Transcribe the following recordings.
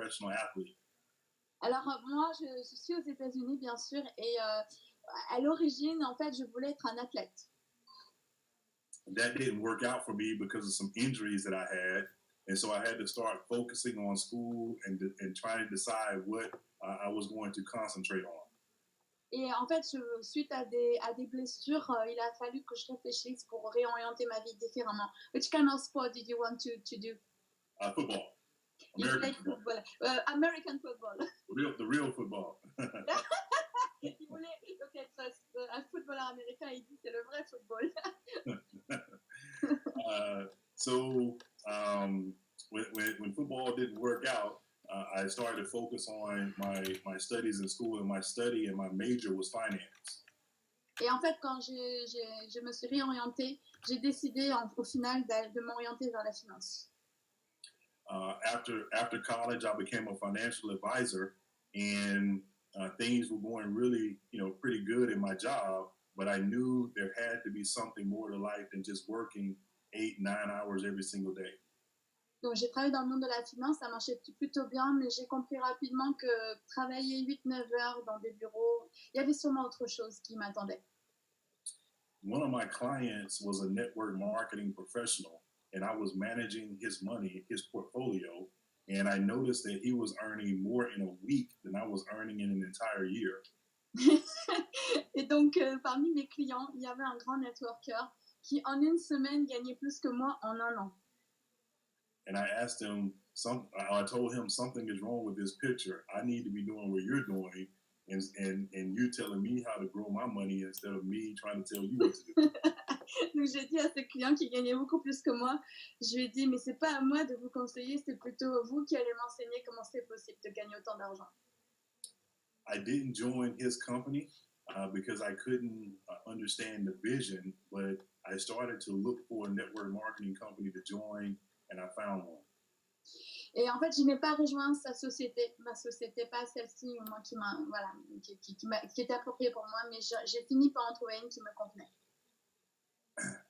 professional athlete. Alors, moi, je suis aux États-Unis, bien sûr, et à l'origine, en fait, je voulais être un athlète. That didn't work out for me because of some injuries that I had. And so I had to start focusing on school and trying to decide what I was going to concentrate on. Et en fait, suite à des blessures, il a fallu que je réfléchisse pour réorienter ma vie différemment. Which kind of sport did you want to do? Football. American football. American football. The real football. Il voulait donc être un footballeur américain, il dit c'est le vrai football. So when football didn't work out, I started to focus on my studies in school, and my study and my major was finance. Et en fait, quand je me suis réorientée, j'ai décidé au final de m'orienter vers la finance. After college, I became a financial advisor, and things were going really, pretty good in my job. But I knew there had to be something more to life than just working 8-9 hours every single day. Donc, j'ai travaillé dans le monde de la finance, ça marchait plutôt bien, mais j'ai compris rapidement que travailler 8-9 heures dans des bureaux, il y avait sûrement autre chose qui m'attendait. One of my clients was a network marketing professional, and I was managing his money, his portfolio, and I noticed that he was earning more in a week than I was earning in an entire year. Et donc, parmi mes clients, il y avait un grand networker qui, en une semaine, gagnait plus que moi en un an. And I asked him, I told him something is wrong with this picture. I need to be doing what you're doing, and you telling me how to grow my money instead of me trying to tell you what to do. Donc j'ai dit à ce client qui gagnait beaucoup plus que moi, je lui ai dit mais c'est pas à moi de vous conseiller, c'est plutôt vous qui allez m'enseigner comment c'est possible de gagner autant d'argent. I didn't join his company because I couldn't understand the vision, but I started to look for a network marketing company to join. And I found one. Et en fait, je n'ai pas rejoint ma société, pas celle-ci moi, qui était appropriée pour moi, mais j'ai fini par en trouver une qui me convenait.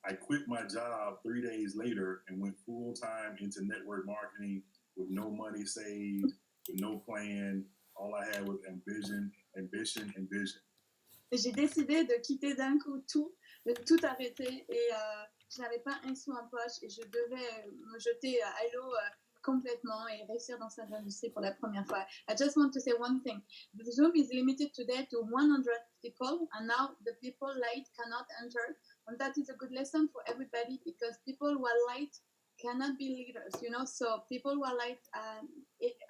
I quit my job 3 days later and went full time into network marketing with no money saved, with no plan. All I had was ambition, and vision. Et j'ai décidé de quitter d'un coup de tout arrêter et je n'avais pas un sou en poche et je devais me jeter à l'eau complètement et réussir dans cette industrie pour la première fois. I just want to say one thing. The Zoom is limited today to 100 people, and now the people late cannot enter. And that is a good lesson for everybody because people who are late cannot be leaders, So people who are late,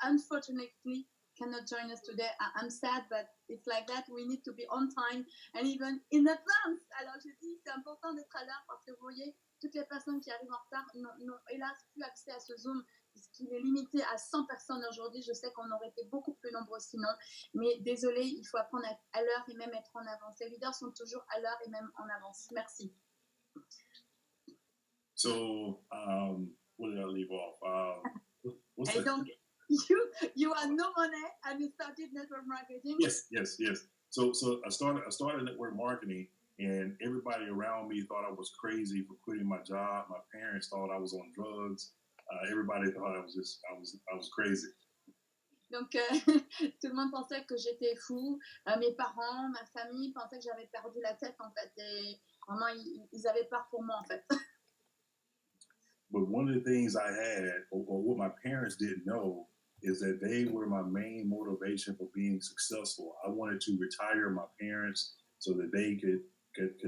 unfortunately, cannot join us today. I'm sad, but it's like that. We need to be on time and even in advance. Alors je dis, c'est important d'être à l'heure parce que vous voyez, toutes les personnes qui arrivent en retard n'ont hélas plus accès à ce Zoom puisqu'il est limité à 100 personnes aujourd'hui. Je sais qu'on aurait été beaucoup plus nombreux sinon, mais désolé, il faut apprendre à l'heure et même être en avance. Les leaders sont toujours à l'heure et même en avance. Merci. So, where did I leave off? Et donc, you had no money and you started network marketing. Yes. So I started network marketing, and everybody around me thought I was crazy for quitting my job. My parents thought I was on drugs. Everybody thought I was crazy. Donc, tout le monde pensait que j'étais fou. Mes parents, ma famille pensaient que j'avais perdu la tête, en fait. Et vraiment, ils avaient peur pour moi, en fait. But one of the things I had, or what my parents didn't know, is that they were my main motivation for being successful. I wanted to retire my parents so that they could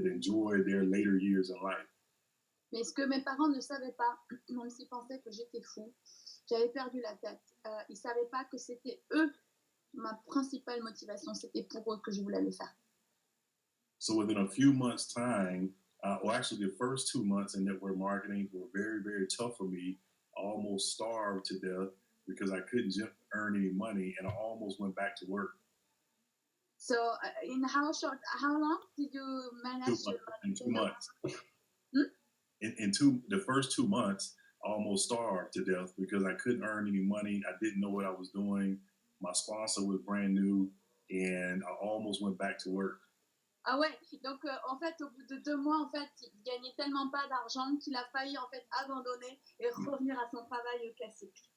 enjoy their later years in life. Mais ce que mes parents ne savaient pas, même s'ils pensaient que j'étais fou, j'avais perdu la tête. Ils ne savaient pas que c'était eux, ma principale motivation, c'était pour eux que je voulais le faire. So within a few months' time, actually the first 2 months in network marketing were very, very tough for me. I almost starved to death because I couldn't earn any money, and I almost went back to work. So how long did you manage? In 2 months. Hmm? The first 2 months, I almost starved to death because I couldn't earn any money. I didn't know what I was doing. My sponsor was brand new, and I almost went back to work. Ah ouais, donc en fait, au bout de 2 mois, en fait, il gagnait tellement pas d'argent qu'il a failli en fait abandonner et revenir à son travail classique.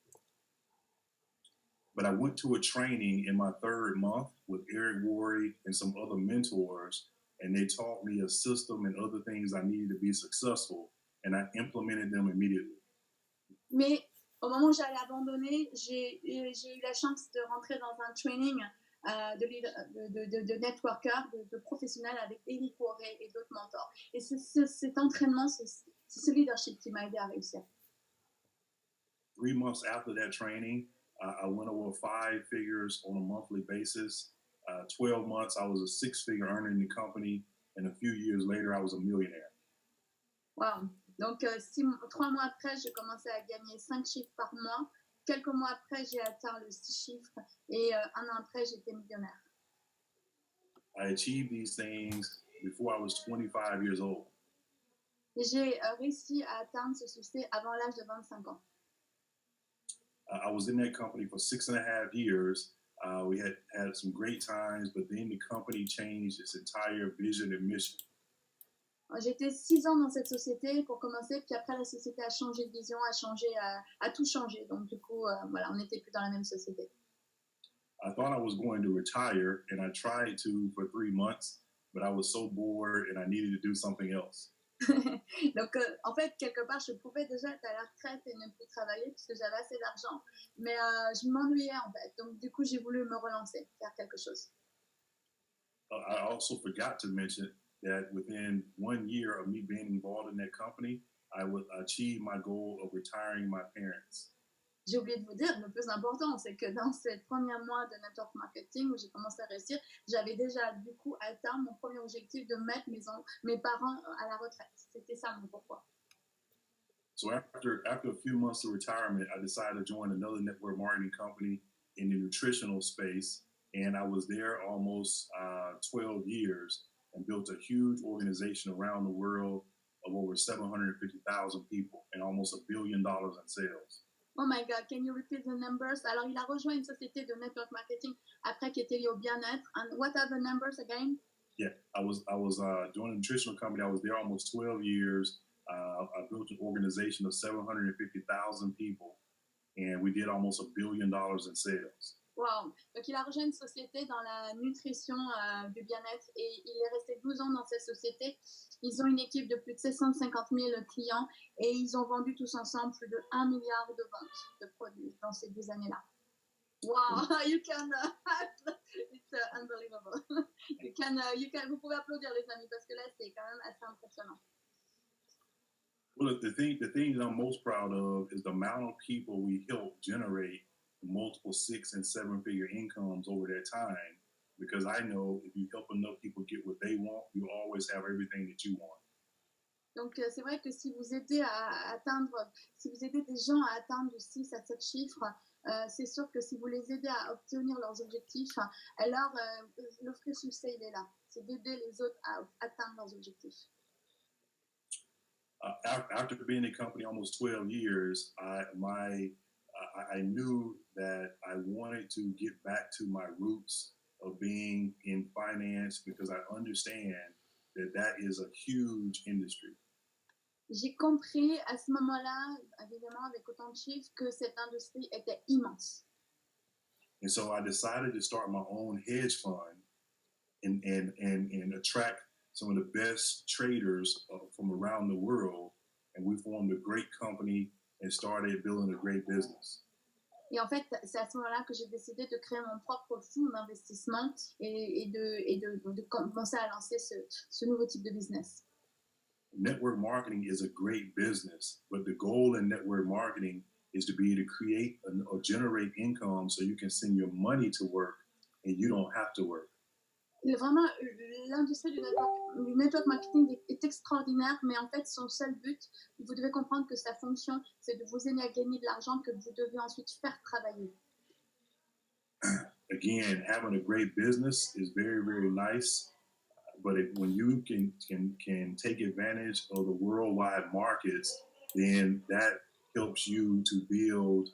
But I went to a training in my third month with Eric Worre and some other mentors, and they taught me a system and other things I needed to be successful, and I implemented them immediately. Mais au moment où j'allais abandonner, j'ai eu la chance de rentrer dans un training de networker, de professionnel avec Eric Worre et d'autres mentors. Et c'est cet entraînement, c'est ce leadership qui m'a aidé à réussir. 3 months after that training, I went over 5 figures on a monthly basis. 12 months, I was a 6-figure earner in the company, and a few years later, I was a millionaire. Wow. Donc, 3 mois après, j'ai commencé à gagner 5 chiffres par mois. Quelques mois après, j'ai atteint le 6 chiffres. Et 1 an après, j'étais millionnaire. I achieved these things before I was 25 years old. Et j'ai réussi à atteindre ce succès avant l'âge de 25 ans. I was in that company for 6.5 years. We had some great times, but then the company changed its entire vision and mission. J'étais 6 ans dans cette société pour commencer, puis après la société a changé de vision, a tout changé. Donc du coup, voilà, on n'était plus dans la même société. I thought I was going to retire, and I tried to for 3 months, but I was so bored and I needed to do something else. Donc, en fait, quelque part, je pouvais déjà être à la retraite et ne plus travailler puisque j'avais assez d'argent. Mais je m'ennuyais, en fait. Donc, du coup, j'ai voulu me relancer, faire quelque chose. I also forgot to mention that within 1 year of me being involved in that company, I would achieve my goal of retiring my parents. J'ai oublié de vous dire, le plus important, c'est que dans ces premiers mois de network marketing où j'ai commencé à réussir, j'avais déjà du coup atteint mon premier objectif de mettre mes parents à la retraite. C'était ça mon pourquoi. So after a few months of retirement, I decided to join another network marketing company in the nutritional space, and I was there almost 12 years and built a huge organization around the world of over 750,000 people and almost $1 billion in sales. Oh my God, can you repeat the numbers? Alors, il a rejoint une société de network marketing après qui était liée au bien-être. And what are the numbers again? Yeah, I was doing a nutritional company. I was there almost 12 years. I built an organization of 750,000 people, and we did almost $1 billion in sales. Wow. Donc, il a rejoint une société dans la nutrition du bien-être et il est resté 12 ans dans cette société. Ils ont une équipe de plus de 650 000 clients et ils ont vendu tous ensemble plus de 1 milliard de ventes de produits dans ces 12 années-là. Wow, you can, it's unbelievable. Vous pouvez applaudir les amis parce que là c'est quand même assez impressionnant. Well, the thing that I'm most proud of is the amount of people we helped generate multiple 6- and 7-figure incomes over that time. Because I know if you help enough people get what they want, you always have everything that you want. Donc c'est vrai que si vous aidez des gens à atteindre du 6 à 7 chiffres, c'est sûr que si vous les aidez à obtenir leurs objectifs, alors le vrai succès il est là. C'est d'aider les autres à atteindre leurs objectifs. After being in the company almost 12 years, I knew that I wanted to get back to my roots of being in finance because I understand that is a huge industry. J'ai compris à ce moment-là, évidemment avec autant de chiffres, que cette industrie était immense. And so I decided to start my own hedge fund and attract some of the best traders from around the world, and we formed a great company and started building a great business. Et en fait, c'est à ce moment-là que j'ai décidé de créer mon propre fonds d'investissement et de commencer à lancer ce nouveau type de business. Network marketing is a great business, but the goal in network marketing is to be able to create or generate income so you can send your money to work and you don't have to work. Vraiment, l'industrie du network marketing est extraordinaire, mais en fait, son seul but, vous devez comprendre que sa fonction, c'est de vous aider à gagner de l'argent que vous devez ensuite faire travailler. Again, having a great business is very, very nice, but when you can take advantage of the worldwide markets, then that helps you to build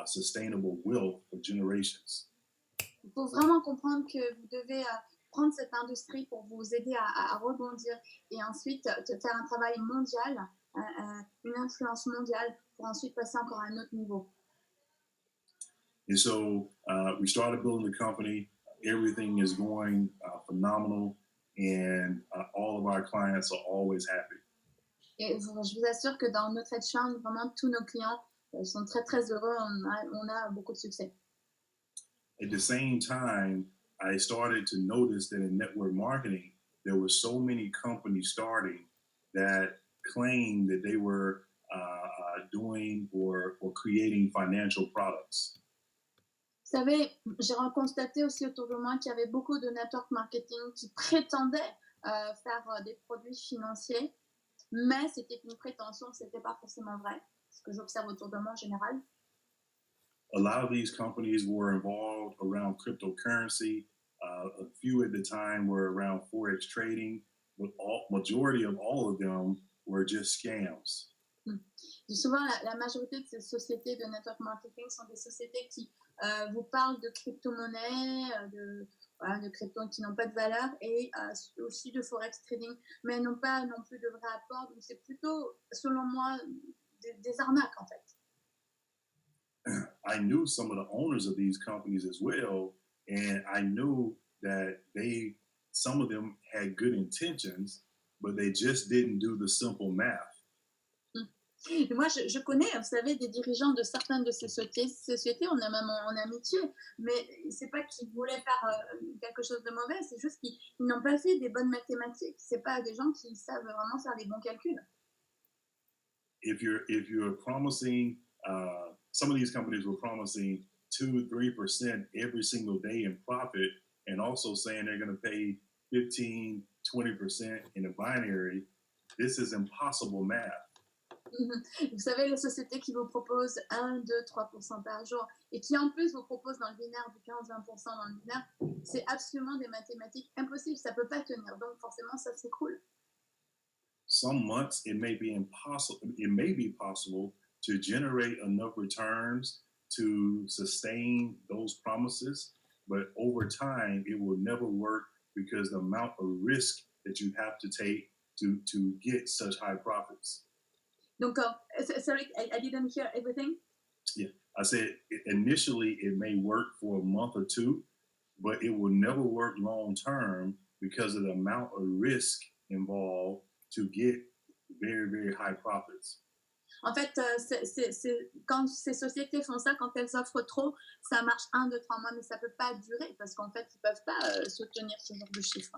sustainable wealth for generations. Il faut vraiment comprendre que vous devez prendre cette industrie pour vous aider à rebondir et ensuite faire un travail mondial, une influence mondiale pour ensuite passer encore à un autre niveau. And so we started building the company. Everything is going phenomenal, and all of our clients are always happy. Et je vous assure que dans notre échange, vraiment tous nos clients sont très très heureux. On a beaucoup de succès. At the same time, I started to notice that in network marketing, there were so many companies starting that claimed that they were doing or creating financial products. Vous savez, j'ai constaté aussi autour de moi qu'il y avait beaucoup de network marketing qui prétendaient faire des produits financiers, mais c'était une prétention, c'était pas forcément vrai, ce que j'observe autour de moi en général. A lot of these companies were involved around cryptocurrency. A few at the time were around forex trading, but majority of all of them were just scams. Souvent, la majorité de ces sociétés de network marketing sont des sociétés qui vous parlent de crypto-monnaies, de crypto qui n'ont pas de valeur, et aussi de forex trading, mais n'ont pas non plus de vrai apport. Donc, c'est plutôt, selon moi, des arnaques, en fait. I knew some of the owners of these companies as well, and I knew that some of them had good intentions, but they just didn't do the simple math. Et moi, je connais, vous savez, des dirigeants de certaines de ces sociétés, on a même en amitié, mais c'est pas qu'ils voulaient faire quelque chose de mauvais, c'est juste qu'ils n'ont pas fait des bonnes mathématiques. C'est pas des gens qui savent vraiment faire des bons calculs. If you're promising, some of these companies were promising 2-3% every single day in profit, and also saying they're going to pay 15-20% in a binary. This is impossible math. Vous savez, les sociétés qui vous proposent 1, 2, 3% par jour et qui en plus vous proposent dans le binaire du 15-20% dans le binaire, c'est absolument des mathématiques impossibles, ça ne peut pas tenir, donc forcément ça s'écroule. Some months it may be possible to generate enough returns to sustain those promises, but over time it will never work because the amount of risk that you have to take to get such high profits. Donc, sorry, I didn't hear everything. Yeah, I said initially it may work for a month or two, but it will never work long term because of the amount of risk involved to get very, very high profits. En fait, quand ces sociétés font ça, quand elles offrent trop, ça marche 1, 2, 3 mois, mais ça ne peut pas durer parce qu'en fait, ils ne peuvent pas soutenir ce genre de chiffres.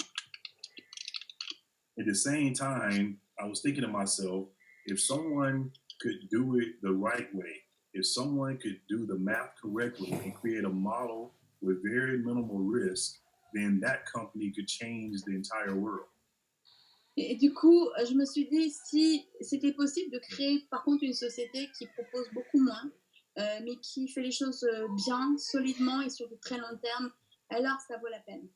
At the same time, I was thinking to myself, if someone could do it the right way, if someone could do the math correctly and create a model with very minimal risk, then that company could change the entire world. Et du coup, je me suis dit, si c'était possible de créer par contre une société qui propose beaucoup moins, mais qui fait les choses bien, solidement et sur du très long terme, alors ça vaut la peine.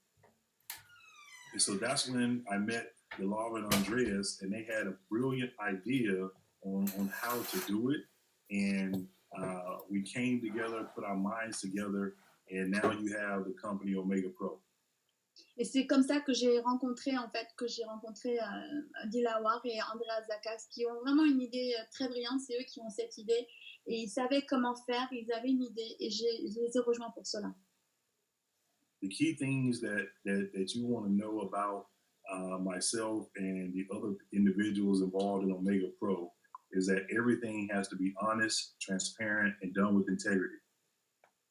And so that's when I met Laura and Andreas, and they had a brilliant idea on how to do it. And we came together, put our minds together, and now you have the company Omega Pro. Et c'est comme ça que j'ai rencontré Dilawar et Andreas Zakas, qui ont vraiment une idée très brillante. C'est eux qui ont cette idée et ils savaient comment faire, ils avaient une idée et je les ai rejoints pour cela. The key things that you want to know about myself and the other individuals involved in Omega Pro is that everything has to be honest, transparent, and done with integrity.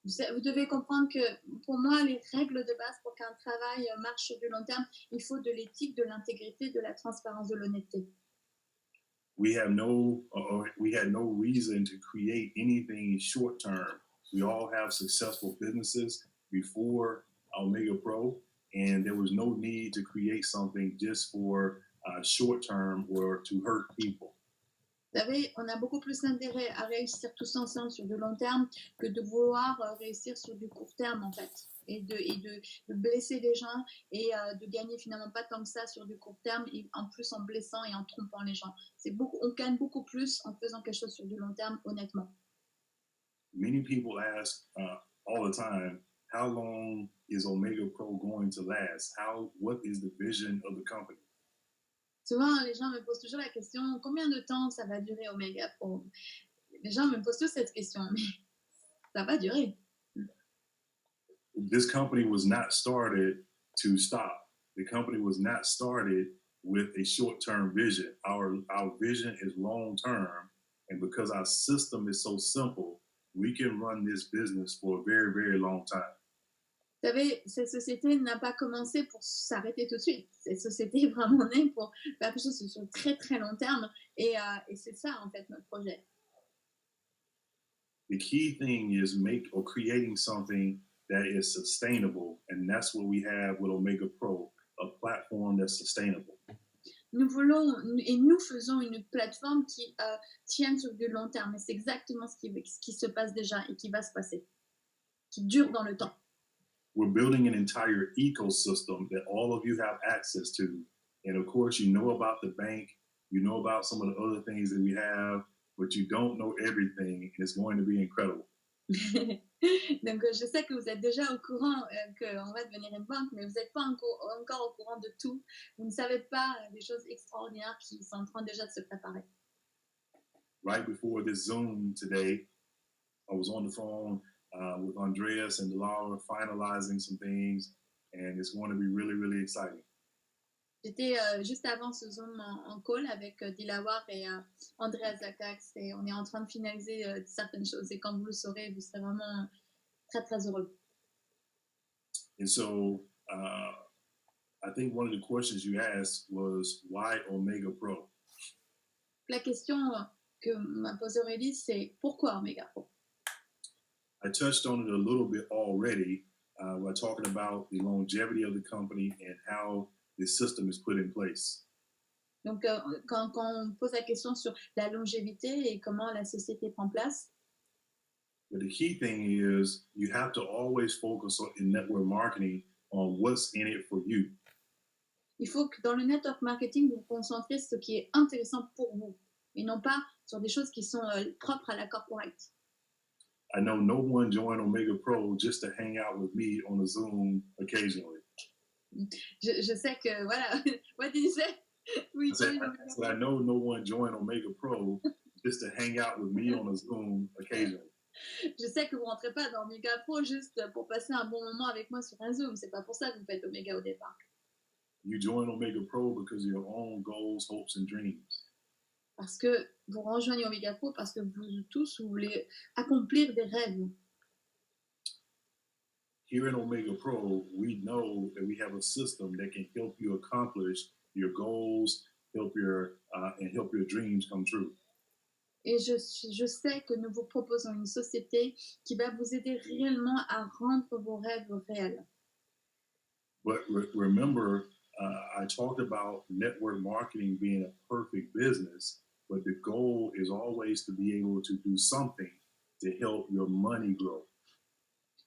Vous devez comprendre que pour moi, les règles de base pour qu'un travail marche sur du long terme, il faut de l'éthique, de l'intégrité, de la transparence, de l'honnêteté. We had no reason to create anything short term. We all have successful businesses before Omega Pro, and there was no need to create something just for short term or to hurt people. Vous savez, on a beaucoup plus intérêt à réussir tous ensemble sur du long terme que de vouloir réussir sur du court terme, en fait, et de blesser les gens et de gagner finalement pas tant que ça sur du court terme, et en plus en blessant et en trompant les gens. On gagne beaucoup plus en faisant quelque chose sur du long terme, honnêtement. Many people ask all the time, how long is Omega Pro going to last? What is the vision of the company? Souvent, les gens me posent toujours la question, combien de temps ça va durer Omega Pro? Les gens me posent tous cette question, mais ça va durer. This company was not started to stop. The company was not started with a short-term vision. Our vision is long-term, and because our system is so simple, we can run this business for a very, very long time. Vous savez, cette société n'a pas commencé pour s'arrêter tout de suite. Cette société est vraiment née pour faire quelque chose sur très très long terme. Et c'est ça, en fait, notre projet. The key thing is creating something that is sustainable, and that's what we have with Omega Pro, a platform that's sustainable. Nous voulons et nous faisons une plateforme qui tienne sur du long terme. Et c'est exactement ce qui se passe déjà et qui va se passer, qui dure dans le temps. We're building an entire ecosystem that all of you have access to. And of course, you know about the bank, you know about some of the other things that we have, but you don't know everything, and it's going to be incredible. Donc, je sais que vous êtes déjà au courant qu'on va devenir une banque, mais vous n'êtes pas encore au courant de tout. Vous ne savez pas des choses extraordinaires qui sont en train déjà de se préparer. Right before this Zoom today, I was on the phone with Andreas and Laura finalizing some things, and it's going to be really, really exciting. J'étais juste avant ce Zoom en call avec Dilawar et Andreas Zakax, et on est en train de finaliser certaines choses. Et quand vous le saurez, vous serez vraiment très, très heureux. And so I think one of the questions you asked was, why Omega Pro? La question que m'a posée Aurélie, c'est pourquoi Omega Pro? I touched on it a little bit already by talking about the longevity of the company and how the system is put in place. Donc, quand on pose la question sur la longévité et comment la société prend place, but the key thing is you have to always focus in network marketing on what's in it for you. Il faut que dans le network marketing, vous vous concentrez sur ce qui est intéressant pour vous et non pas sur des choses qui sont propres à la corporate. I know no one joined Omega Pro just to hang out with me on a Zoom occasionally. Je sais que, voilà, what did you say? Oui, so I know no one joined Omega Pro just to hang out with me on a Zoom occasionally. Je sais que vous ne rentrez pas dans Omega Pro juste pour passer un bon moment avec moi sur un Zoom. C'est pas pour ça que vous faites Omega au départ. You join Omega Pro because of your own goals, hopes, and dreams. Parce que vous rejoignez Omega Pro parce que vous tous vous voulez accomplir des rêves. Here in Omega Pro, we know that we have a system that can help you accomplish your goals, help your dreams come true. Et je sais que nous vous proposons une société qui va vous aider réellement à rendre vos rêves réels. But remember, I talked about network marketing being a perfect business, but the goal is always to be able to do something to help your money grow.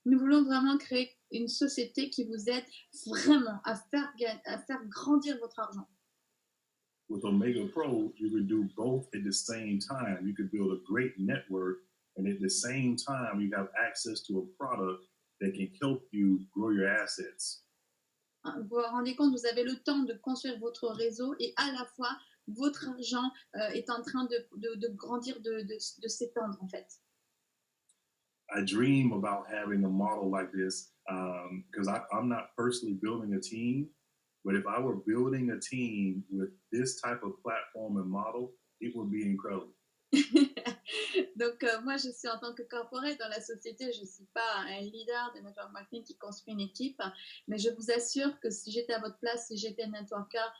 Nous voulons vraiment créer une société qui vous aide vraiment à faire grandir votre argent. With Omega Pro, you can do both at the same time. You can build a great network, and at the same time, you have access to a product that can help you grow your assets. Vous vous rendez compte, vous avez le temps de construire votre réseau et à la fois, votre argent est en train de grandir, de s'étendre en fait. I dream about having a model like this because I'm not personally building a team, but if I were building a team with this type of platform and model, it would be incredible. Donc, moi, je suis en tant que corporate dans la société, je ne suis pas un leader de network marketing qui construit une équipe, mais je vous assure que si j'étais à votre place, si j'étais un networker,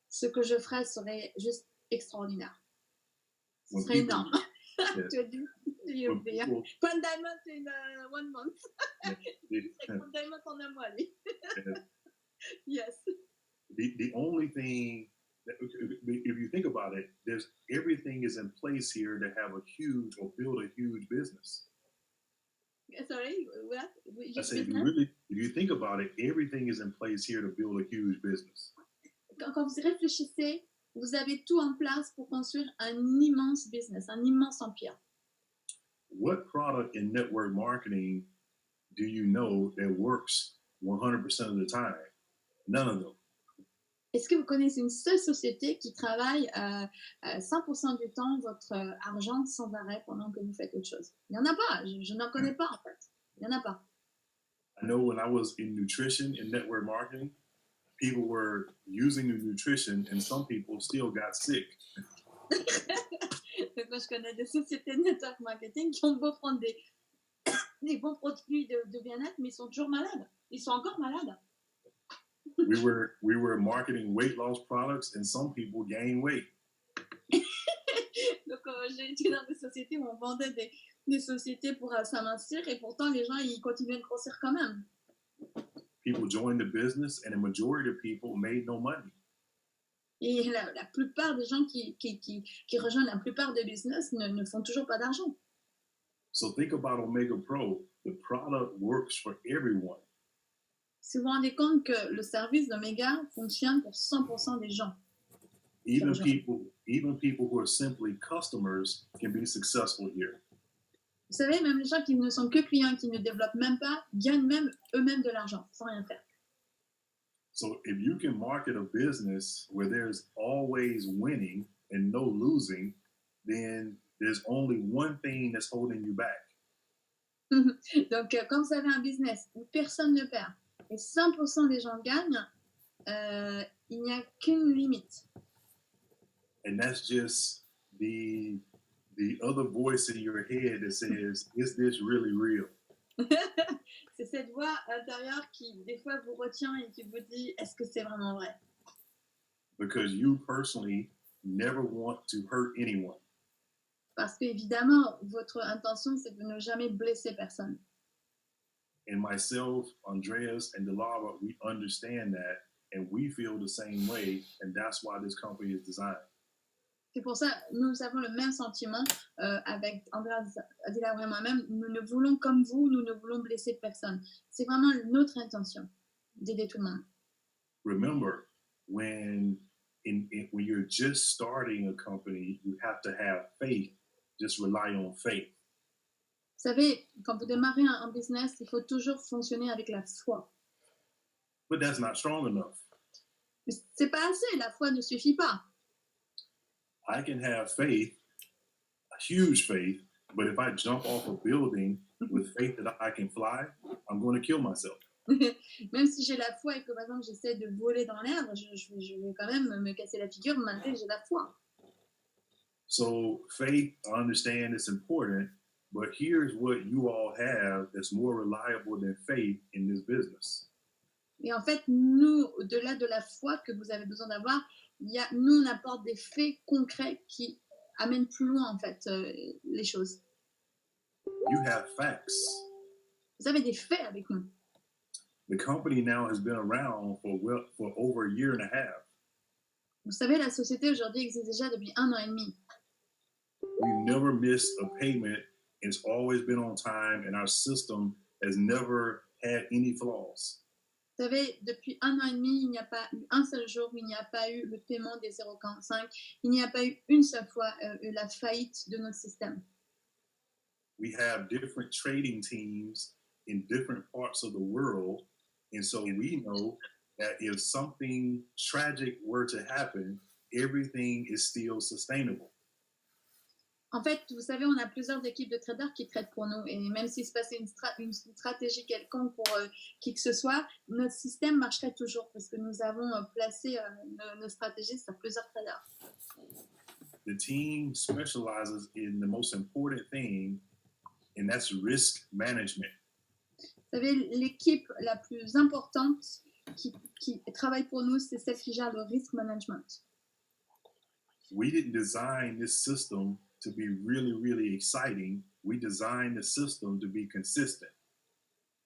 ce que je ferais serait juste extraordinaire. Ce serait énorme. Tu as dit, one diamond in 1 month. One diamond en un mois, lui. Yes. The only thing, if you think about it, everything is in place here to have a huge or build a huge business. Sorry, what? I say, if you think about it, everything is in place here to build a huge business. Quand vous y réfléchissez, vous avez tout en place pour construire un immense business, un immense empire. What product in network marketing do you know that works 100% of the time? None of them. Est-ce que vous connaissez une seule société qui travaille 100% du temps votre argent sans arrêt pendant que vous faites autre chose? Il n'y en a pas, je n'en connais pas en fait. Il n'y en a pas. I know when I was in nutrition and network marketing, people were using the nutrition and some people still got sick. Donc, moi, je connais des sociétés de network marketing qui ont beau prendre des bons produits de bien-être, mais ils sont toujours malades. Ils sont encore malades. We were marketing weight loss products and some people gained weight. Donc, j'ai été dans des sociétés où on vendait des sociétés pour s'amincir et pourtant les gens ils continuaient de grossir quand même. People joined the business and a majority of people made no money. Et la plupart des gens qui rejoignent la plupart des business ne font toujours pas d'argent. So think about Omega Pro. The product works for everyone. Si vous vous rendez compte que le service d'Omega fonctionne pour 100% des gens. Even people who are simply customers can be successful here. Vous savez, même les gens qui ne sont que clients, qui ne développent même pas, gagnent même eux-mêmes de l'argent sans rien faire. So if you can market a business where there's always winning and no losing, then there's only one thing that's holding you back. Donc, quand vous avez un business où personne ne perd et 100% des gens gagnent, il n'y a qu'une limite. And that's just the other voice in your head that says, is this really real? C'est cette voix intérieure qui, des fois, vous retient et qui vous dit, est-ce que c'est vraiment vrai? Because you personally never want to hurt anyone. Parce qu'évidemment, votre intention, c'est de ne jamais blesser personne. And myself, Andreas, and Delara, we understand that, and we feel the same way, and that's why this company is designed. C'est pour ça, nous avons le même sentiment avec Andreas, Delara et moi-même. Nous ne voulons, comme vous, nous ne voulons blesser personne. C'est vraiment notre intention d'aider tout le monde. Remember, when you're just starting a company, you have to have faith. Just rely on faith. Vous savez, quand vous démarrez un business, il faut toujours fonctionner avec la foi. But that's not strong enough. Mais c'est pas assez, la foi ne suffit pas. I can have faith, a huge faith, but if I jump off a building with faith that I can fly, I'm going to kill myself. Même si j'ai la foi et que, par exemple, j'essaie de voler dans l'air, je vais quand même me casser la figure malgré que j'ai la foi. So faith, I understand it's important, but here's what you all have that's more reliable than faith in this business. Et en fait, nous, au-delà de la foi que vous avez besoin d'avoir, nous, on apporte des faits concrets qui amènent plus loin, en fait, les choses. You have facts. Vous avez des faits avec nous. The company now has been around for over a year and a half. Vous savez, la société aujourd'hui existe déjà depuis 1 an et demi. We've never missed a payment. It's always been on time, and our system has never had any flaws. Vous savez, depuis 1 an et demi, il n'y a pas eu un seul jour où il n'y a pas eu le paiement des 0,45. Il n'y a pas eu une seule fois la faillite de notre système. We have different trading teams in different parts of the world, and so we know that if something tragic were to happen, everything is still sustainable. En fait, vous savez, on a plusieurs équipes de traders qui traitent pour nous. Et même s'il se passait une stratégie quelconque pour qui que ce soit, notre système marcherait toujours parce que nous avons placé nos stratégies sur plusieurs traders. The team specializes in the most important thing, and that's risk management. Vous savez, l'équipe la plus importante qui travaille pour nous, c'est celle qui gère le risk management. We didn't design this system to be really, really exciting. We designed the system to be consistent.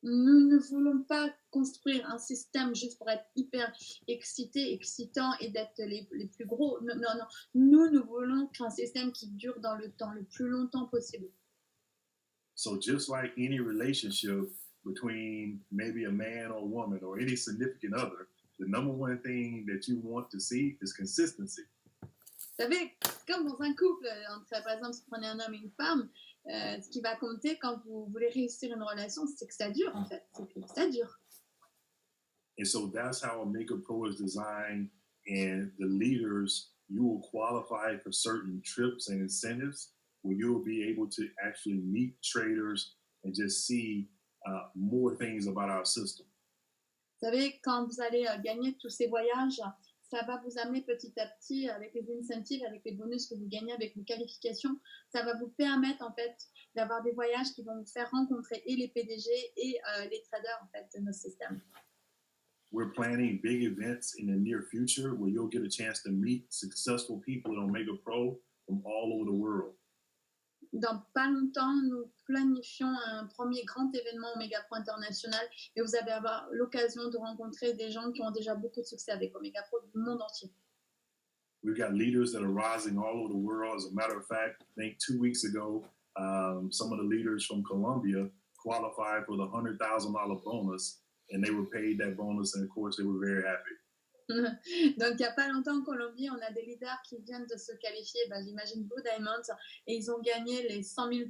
Nous ne voulons pas construire un système juste pour être hyper excitant et d'être les plus gros. Non, non, non. Nous voulons un système qui dure dans le temps, le plus longtemps possible. So just like any relationship between maybe a man or a woman or any significant other, the number one thing that you want to see is consistency. Vous savez, comme dans un couple, entre, par exemple, si vous prenez un homme et une femme, ce qui va compter quand vous voulez réussir une relation, c'est que ça dure, en fait. C'est que ça dure. And so that's how Omega Pro is designed, and the leaders, you will qualify for certain trips and incentives where you will be able to actually meet traders and just see more things about our system. Vous savez, quand vous allez gagner tous ces voyages, ça va vous amener petit à petit avec les incentives, avec les bonus que vous gagnez, avec vos qualifications. Ça va vous permettre en fait d'avoir des voyages qui vont vous faire rencontrer et les PDG et les traders en fait de notre système. We're planning big events in the near future where you'll get a chance to meet successful people at Omega Pro from all over the world. Dans pas longtemps, nous planifions un premier grand événement Omega Pro international et vous allez avoir l'occasion de rencontrer des gens qui ont déjà beaucoup de succès avec Omega Pro du monde entier. We've got leaders that are rising all over the world. As a matter of fact, I think 2 weeks ago, some of the leaders from Colombia qualified for the $100,000 bonus, and they were paid that bonus, and of course, they were very happy. Donc, il n'y a pas longtemps en Colombie, on a des leaders qui viennent de se qualifier, j'imagine Blue Diamonds, et ils ont gagné les $100,000.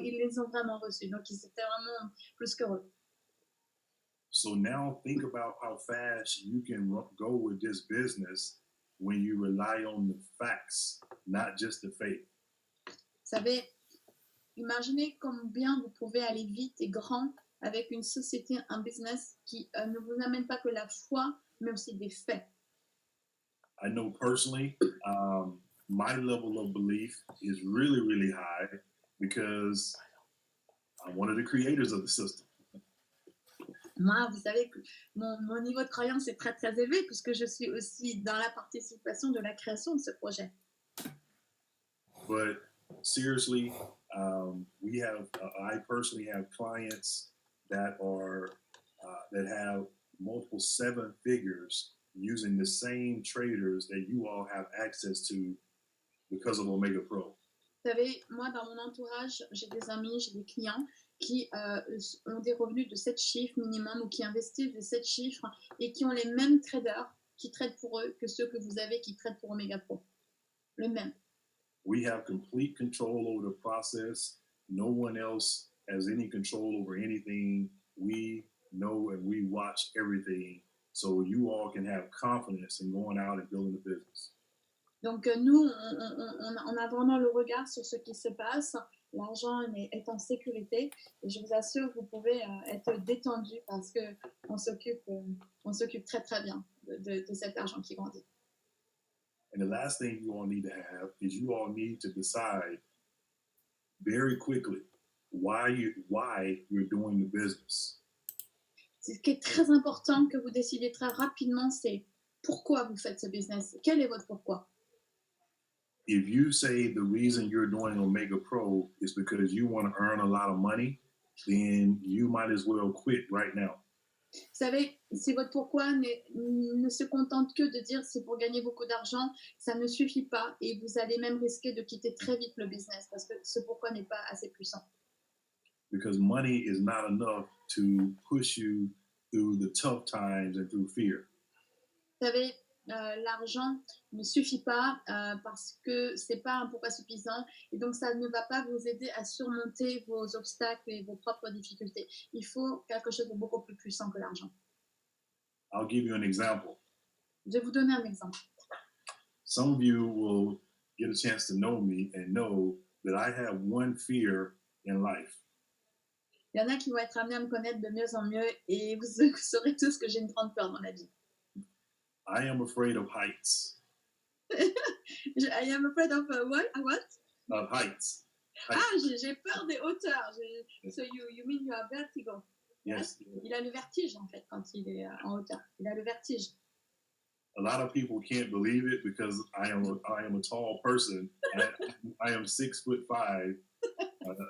Ils les ont vraiment reçus, donc ils étaient vraiment plus qu'heureux. So now think about how fast you can go with this business when you rely on the facts, not just the faith. Vous savez, imaginez combien vous pouvez aller vite et grand avec une société, un business qui ne vous amène pas que la foi, mais aussi des faits. I know personally, my level of belief is really, really high because I'm one of the creators of the system. Moi, vous savez que mon niveau de croyance est très, très élevé puisque je suis aussi dans la participation de la création de ce projet. But seriously, I personally have clients that have multiple 7 figures using the same traders that you all have access to because of Omega Pro. Vous savez, moi, dans mon entourage, j'ai des amis, j'ai des clients qui ont des revenus de 7 chiffres minimum ou qui investissent de 7 chiffres et qui ont les mêmes traders qui tradent pour eux que ceux que vous avez qui tradent pour Omega Pro. Le même. We have complete control over the process. No one else has any control over anything. We know and we watch everything, so you all can have confidence in going out and building the business. Donc nous, on a vraiment le regard sur ce qui se passe. L'argent est en sécurité et je vous assure que vous pouvez être détendu parce qu'on s'occupe très très bien de cet argent qui grandit. And the last thing you all need to have is you all need to decide very quickly why you're doing the business. Ce qui est très important que vous décidiez très rapidement, c'est pourquoi vous faites ce business. Quel est votre pourquoi? If you say the reason you're doing Omega Pro is because you want to earn a lot of money, then you might as well quit right now. Vous savez, si votre pourquoi ne se contente que de dire c'est pour gagner beaucoup d'argent, ça ne suffit pas et vous allez même risquer de quitter très vite le business parce que ce pourquoi n'est pas assez puissant. Because money is not enough to push you through the tough times and through fear. Vous savez, l'argent ne suffit pas parce que c'est pas un pourquoi suffisant et donc ça ne va pas vous aider à surmonter vos obstacles et vos propres difficultés. Il faut quelque chose de beaucoup plus puissant que l'argent. I'll give you an example. Je vais vous donner un exemple. Some of you will get a chance to know me and know that I have one fear in life. Il y en a qui vont être amenés à me connaître de mieux en mieux et vous saurez tous que j'ai une grande peur dans la vie. I am afraid of heights. I am afraid of what? Of heights. J'ai peur des hauteurs. So you mean you have vertigo? Yes. Il a le vertige en fait quand il est en hauteur. Il a le vertige. A lot of people can't believe it because I am a tall person. And I am 6'5".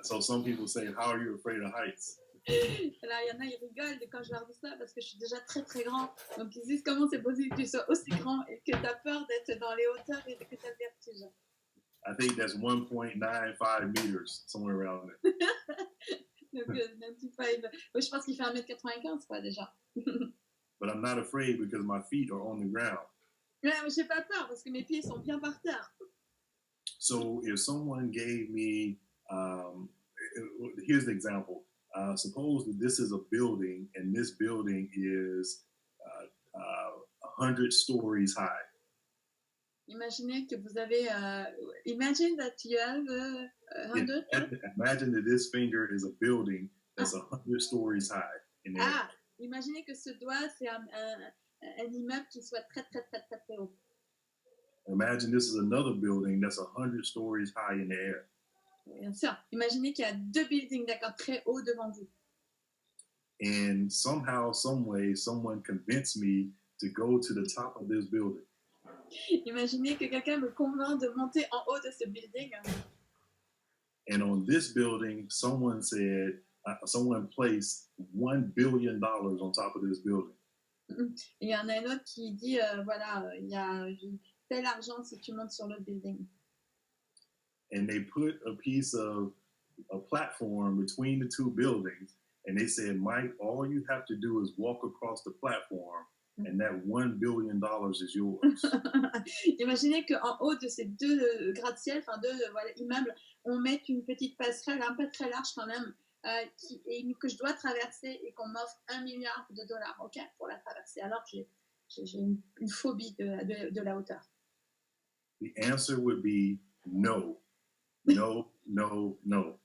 So some people say, "How are you afraid of heights?" Alors, il y en a, ils rigolent quand je leur dis ça parce que je suis déjà très très grand. Donc ils disent comment c'est possible que tu sois aussi grand et que tu as peur d'être dans les hauteurs et que tu as le vertige. I think that's 1.95 meters, somewhere around there. Donc 95. Oui, je pense qu'il fait 1m95 quoi déjà. But I'm not afraid because my feet are on the ground. Ouais, mais j'ai pas peur parce que mes pieds sont bien par terre. So if someone gave me, here's the example. Suppose that this is a building and this building is 100 stories high. Imaginez que vous avez, imagine that you have 100. Imagine that this finger is a building that's 100 stories high in the air. Ah, imaginez que ce doigt, c'est un immeuble qui soit très, très, très, très, très haut. Imagine this is another building that's 100 stories high in the air. Bien sûr. Imaginez qu'il y a 2 buildings, d'accord, très hauts devant vous. And somehow, some way, someone convinced me to go to the top of this building. Imaginez que quelqu'un me convainc de monter en haut de ce building. And on this building, someone said, someone placed $1 billion on top of this building. Et il y en a un autre qui dit, voilà, il y a tel argent si tu montes sur le building. And they put a piece of a platform between the two buildings. And they said, Mike, all you have to do is walk across the platform and that $1 billion is yours. Imaginez qu'en haut de ces 2 gratte-ciel, enfin 2 voilà, immeubles, on mette une petite passerelle, un peu très large quand même, et que je dois traverser et qu'on m'offre $1 milliard, ok, pour la traverser. Alors que j'ai une phobie de la hauteur. The answer would be no, no, no, no.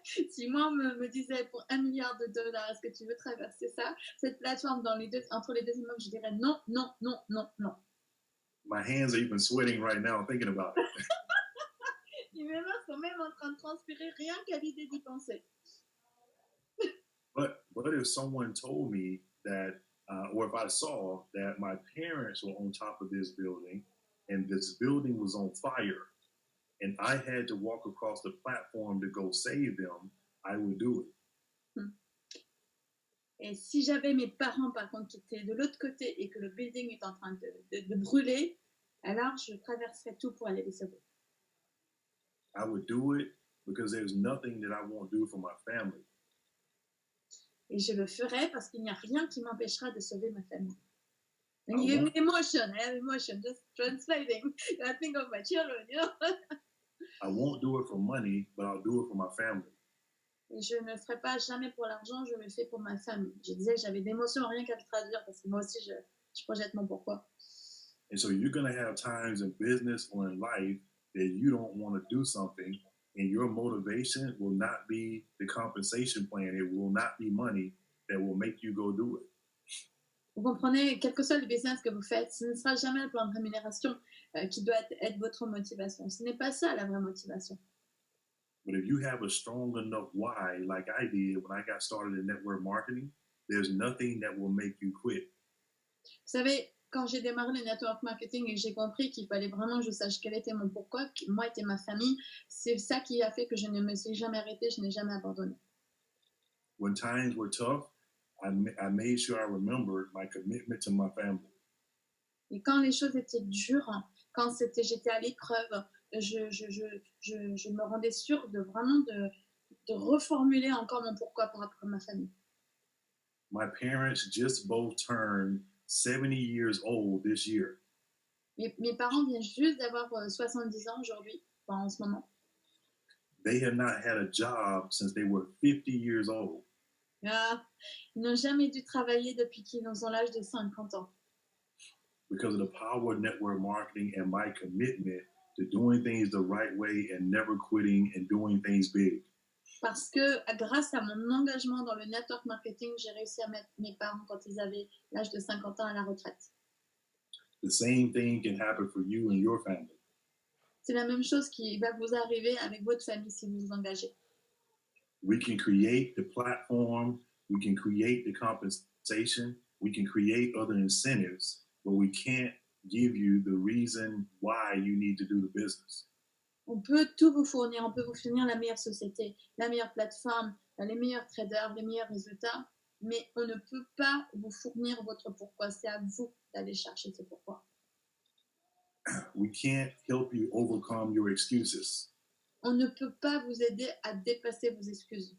Si moi on me disait pour $1 milliard, est-ce que tu veux traverser ça, cette plateforme entre les 2 immeubles, je dirais non, non, non, non, non. My hands are even sweating right now thinking about it. Mes mains sont même en train de transpirer rien qu'à l'idée d'y penser. But if someone told me that, or if I saw that my parents were on top of this building and this building was on fire, and I had to walk across the platform to go save them, I would do it. Et si j'avais mes parents, par contre, qui étaient de l'autre côté et que le building est en train de brûler, alors je traverserais tout pour aller les sauver. I would do it because there's nothing that I won't do for my family. Et je le ferais parce qu'il n'y a rien qui m'empêchera de sauver ma famille. And you give me emotion, I have emotion, just translating. I think of my children, you know. I won't do it for money, but I'll do it for my family. Et je ne le ferai pas jamais pour l'argent, je le fais pour ma famille. Je disais que j'avais d'émotions, rien qu'à le traduire, parce que moi aussi, je projette mon pourquoi. And so you're going to have times in business or in life that you don't want to do something, and your motivation will not be the compensation plan. It will not be money that will make you go do it. Vous comprenez, quel que soit le business que vous faites, ce ne sera jamais le plan de rémunération qui doit être votre motivation. Ce n'est pas ça la vraie motivation. But if you have a strong enough why, like I did when I got started in network marketing, there's nothing that will make you quit. Vous savez, quand j'ai démarré le network marketing et que j'ai compris qu'il fallait vraiment que je sache quel était mon pourquoi, qui moi était ma famille, c'est ça qui a fait que je ne me suis jamais arrêtée, je n'ai jamais abandonné. When times were tough, I made sure I remembered my commitment to my family. Et quand les choses étaient dures, quand j'étais à l'épreuve, je me rendais sûre de vraiment de reformuler encore mon pourquoi par rapport à ma famille. My parents just both turned 70 years old this year. Mes parents viennent juste d'avoir 70 ans aujourd'hui, enfin, en ce moment. They have not had a job since they were 50 years old. Ah, ils n'ont jamais dû travailler depuis qu'ils ont l'âge de 50 ans. Because of the power of network marketing and my commitment to doing things the right way and never quitting and doing things big. Parce que grâce à mon engagement dans le network marketing, j'ai réussi à mettre mes parents quand ils avaient l'âge de 50 ans à la retraite. The same thing can happen for you and your family. C'est la même chose qui va vous arriver avec votre famille si vous vous engagez. We can create the platform, we can create the compensation, we can create other incentives, but we can't give you the reason why you need to do the business. On peut tout vous fournir, on peut vous fournir la meilleure société, la meilleure plateforme, les meilleurs traders, les meilleurs résultats, mais on ne peut pas vous fournir votre pourquoi. C'est à vous d'aller chercher ce pourquoi. We can't help you overcome your excuses. On ne peut pas vous aider à dépasser vos excuses.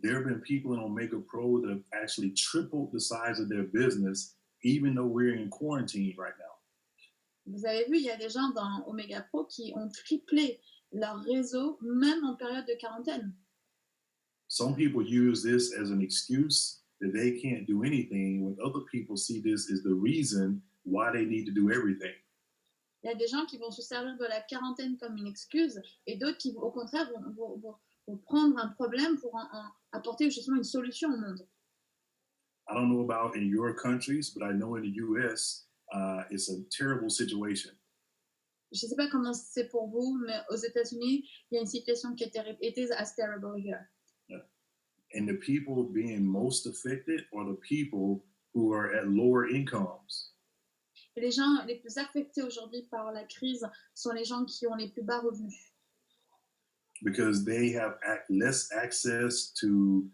There have been people in Omega Pro that have actually tripled the size of their business, even though we're in quarantine right now. Vous avez vu, il y a des gens dans Omega Pro qui ont triplé leur réseau, même en période de quarantaine. Some people use this as an excuse that they can't do anything, when other people see this as the reason why they need to do everything. Il y a des gens qui vont se servir de la quarantaine comme une excuse et d'autres qui, au contraire, pour prendre un problème pour en apporter justement une solution au monde. I don't know about in your countries, but I know in the US, it's a terrible situation. Je ne sais pas comment c'est pour vous, mais aux États-Unis, il y a une situation qui est terrible. It is as terrible here. And the people being most affected are the people who are at lower incomes. Et les gens les plus affectés aujourd'hui par la crise sont les gens qui ont les plus bas revenus. Because they have less access to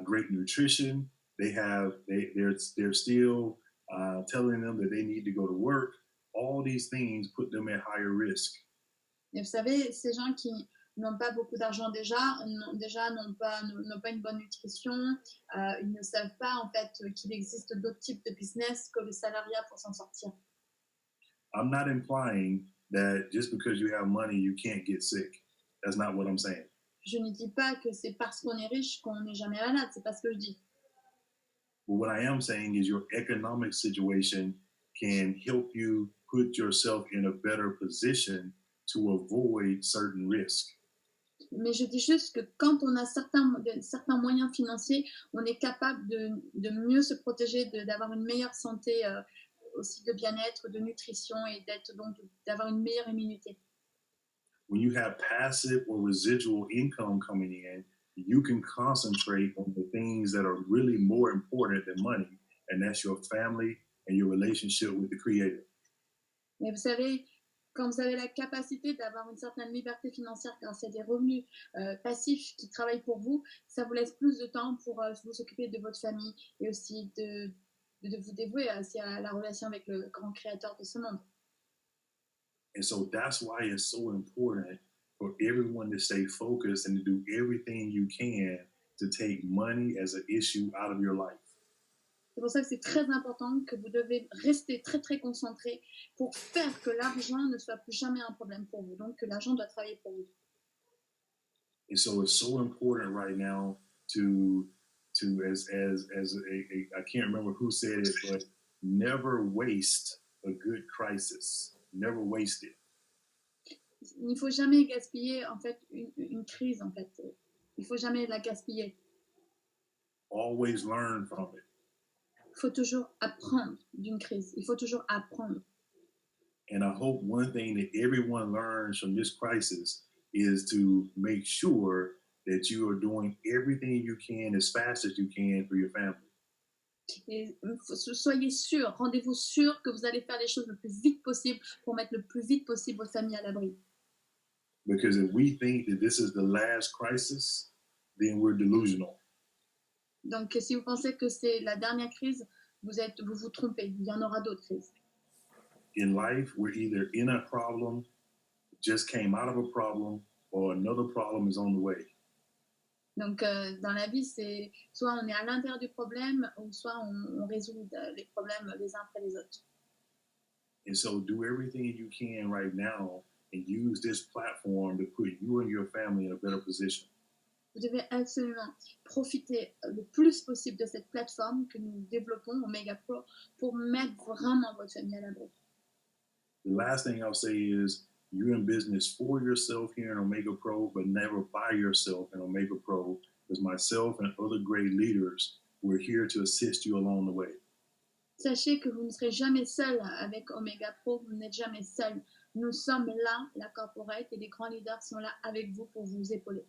great nutrition. They're still telling them that they need to go to work. All these things put them at higher risk. Et vous savez, ces gens qui n'ont pas beaucoup d'argent n'ont pas une bonne nutrition, ils ne savent pas en fait qu'il existe d'autres types de business que le salariat pour s'en sortir. I'm not implying that just because you have money, you can't get sick. That's not what I'm saying. Je ne dis pas que c'est parce qu'on est riche qu'on n'est jamais malade, c'est pas ce que je dis. But what I am saying is your economic situation can help you put yourself in a better position to avoid certain risks. Mais je dis juste que quand on a certains moyens financiers, on est capable de mieux se protéger, d'avoir une meilleure santé, aussi de bien-être, de nutrition et d'avoir une meilleure immunité. When you have passive or residual income coming in, you can concentrate on the things that are really more important than money, and that's your family and your relationship with the Creator. Mais vous savez, quand vous avez la capacité d'avoir une certaine liberté financière grâce à des revenus passifs qui travaillent pour vous, ça vous laisse plus de temps pour vous occuper de votre famille et aussi de vous dévouer aussi à la relation avec le grand créateur de ce monde. And so that's why it's so important for everyone to stay focused and to do everything you can to take money as an issue out of your life. C'est pour ça que c'est très important que vous devez rester très très concentré pour faire que l'argent ne soit plus jamais un problème pour vous. Donc que l'argent doit travailler pour vous. And so it's so important right now to I can't remember who said it, but never waste a good crisis. Never waste it. Il ne faut jamais gaspiller en fait une crise en fait. Il ne faut jamais la gaspiller. Always learn from it. Il faut toujours apprendre d'une crise. Il faut toujours apprendre. And I hope one thing that everyone learns from this crisis is to make sure that you are doing everything you can as fast as you can for your family. Et soyez sûr, rendez-vous sûr que vous allez faire les choses le plus vite possible pour mettre le plus vite possible votre famille à l'abri. Because if we think that this is the last crisis, then we're delusional. Donc, si vous pensez que c'est la dernière crise, vous vous trompez. Il y en aura d'autres crises. In life, we're either in a problem, just came out of a problem, or another problem is on the way. Donc, dans la vie, c'est soit on est à l'intérieur du problème, ou soit on résout les problèmes les uns après les autres. And so do everything you can right now and use this platform to put you and your family in a better position. Vous devez absolument profiter le plus possible de cette plateforme que nous développons, Omega Pro, pour mettre vraiment votre famille à l'abri. The last thing I'll say is you're in business for yourself here in Omega Pro, but never by yourself in Omega Pro, because myself and other great leaders, we're here to assist you along the way. Sachez que vous ne serez jamais seul avec Omega Pro, vous n'êtes jamais seul. Nous sommes là, la corporate, et les grands leaders sont là avec vous pour vous épauler.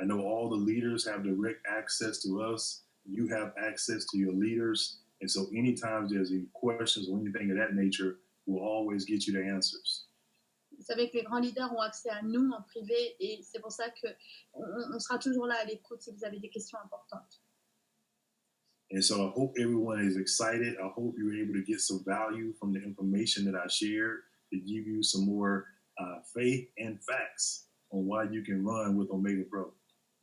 I know all the leaders have direct access to us. You have access to your leaders. And so anytime there's any questions or anything of that nature, we'll always get you the answers. Vous savez que les grands leaders ont accès à nous en privé et c'est pour ça qu'on sera toujours là à l'écoute si vous avez des questions importantes. And so I hope everyone is excited. I hope you're able to get some value from the information that I shared to give you some more faith and facts on why you can run with Omega Pro.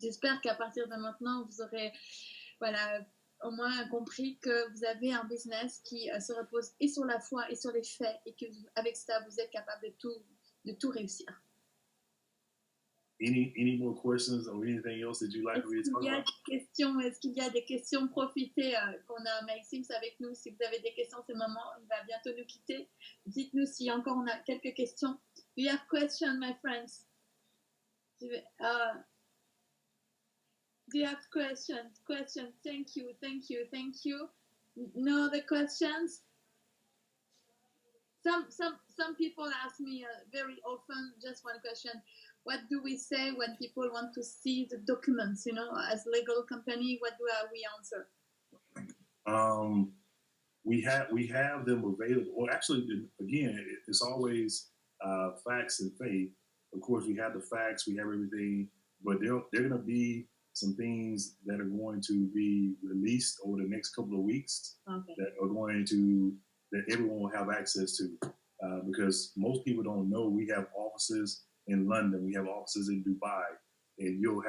J'espère qu'à partir de maintenant, vous aurez au moins compris que vous avez un business qui se repose et sur la foi et sur les faits et que avec ça, vous êtes capable de tout réussir. Any more questions or anything else that you'd like to talk about? Est-ce qu'il y a des questions? Profitez qu'on a Mai SIMS avec nous. Si vous avez des questions, c'est le moment. Il va bientôt nous quitter. Dites-nous si encore on a quelques questions. Do you have questions, my friends? Do you have questions? Questions. Thank you, thank you, thank you. No other questions? Some people ask me very often just one question. What do we say when people want to see the documents, you know, as legal company, what do we answer? We have them available. Well, actually, again, it's always facts and faith. Of course, we have the facts, we have everything, but there are going to be some things that are going to be released over the next couple of weeks that are going to, that everyone will have access to. Because most people don't know we have offices in London, we have offices in Dubai, and you'll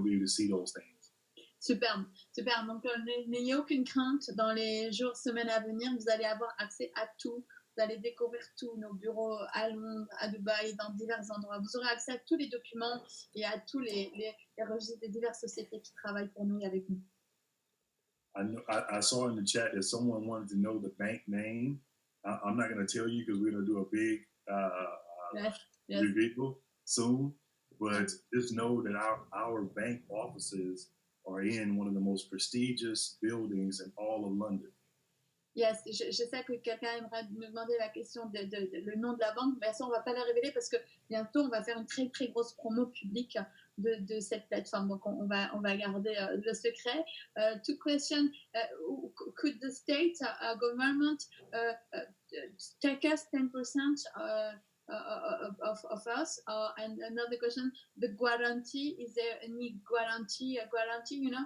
be able to see those things. Superbe, superbe. Donc, n'ayez aucune crainte. Dans les jours, semaines à venir, vous allez avoir accès à tout. Vous allez découvrir tous nos bureaux à Londres, à Dubaï, dans divers endroits. Vous aurez accès à tous les documents et à tous les registres des diverses sociétés qui travaillent pour nous et avec nous. I saw in the chat that someone wanted to know the bank name. I'm not going to tell you because we're going to do a big reveal soon. But just know that our bank offices are in one of the most prestigious buildings in all of London. Yes, je sais que quelqu'un aimerait nous demander la question le nom de la banque, mais ça on va pas la révéler parce que bientôt on va faire une très très grosse promo publique de cette plateforme, donc on va garder le secret. Two questions: could the state government take us 10% of us? And another question: the guarantee, is there any guarantee, you know,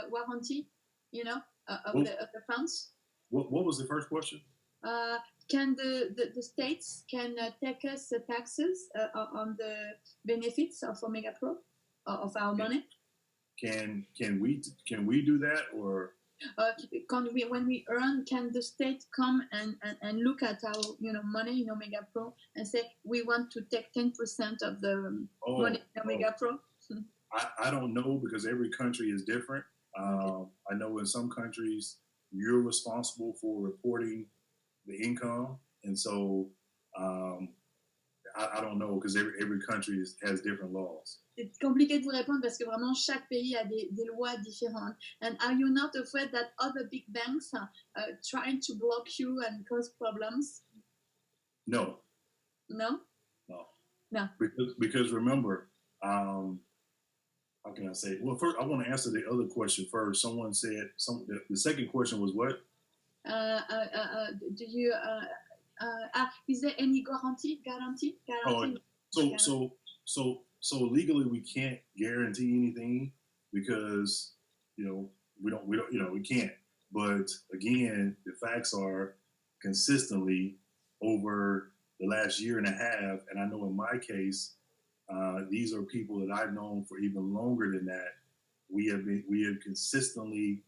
warranty, you know, of the funds? What was the first question? Can the states can take us taxes on the benefits of Omega Pro, of our money? Can we do that, or when we earn, can the state come and look at our money in Omega Pro and say we want to take 10% of the money in Omega Pro? I don't know, because every country is different. I know in some countries you're responsible for reporting the income, and so I don't know, because every country has different laws. C'est compliqué de vous répondre parce que vraiment chaque pays a des lois différentes. And are you not afraid that other big banks are trying to block you and cause problems? No. No? No. No. Because remember, how can I say? Well, first I want to answer the other question first. Someone said the second question was what? Do you is there any guarantee? So legally we can't guarantee anything, because we can't. But again, the facts are consistently over the last year and a half, and I know in my case, these are people that I've known for even longer than that. We have consistently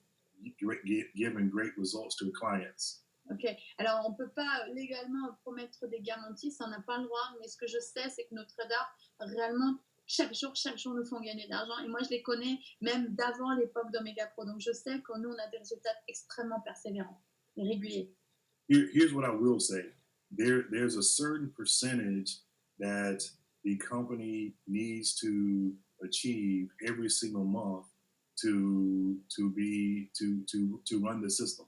given great results to the clients. Ok, alors on ne peut pas légalement promettre des garanties, ça on n'a pas le droit, mais ce que je sais, c'est que nos traders, réellement, chaque jour nous font gagner de l'argent, et moi je les connais même d'avant l'époque d'Omega Pro, donc je sais que nous on a des résultats extrêmement persévérants et réguliers. Here's what I will say. There's a certain percentage that the company needs to achieve every single month to run the system.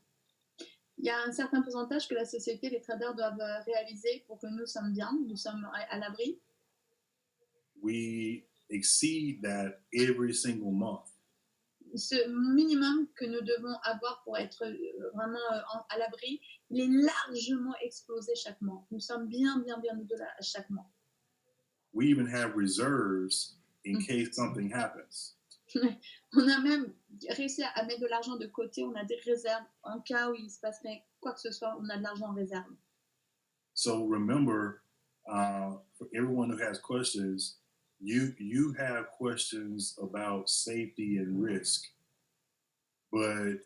Il y a un certain pourcentage que la société, les traders doivent réaliser pour que nous sommes bien, nous sommes à l'abri. We exceed that every single month. Ce minimum que nous devons avoir pour être vraiment à l'abri, il est largement explosé chaque mois. Nous sommes bien au-delà chaque mois. We even have reserves in case something happens. On a même réussi à mettre de l'argent de côté, on a des réserves en cas où il se passerait quoi que ce soit, on a de l'argent en réserve. So remember, for everyone who has questions, you have questions about safety and risk, but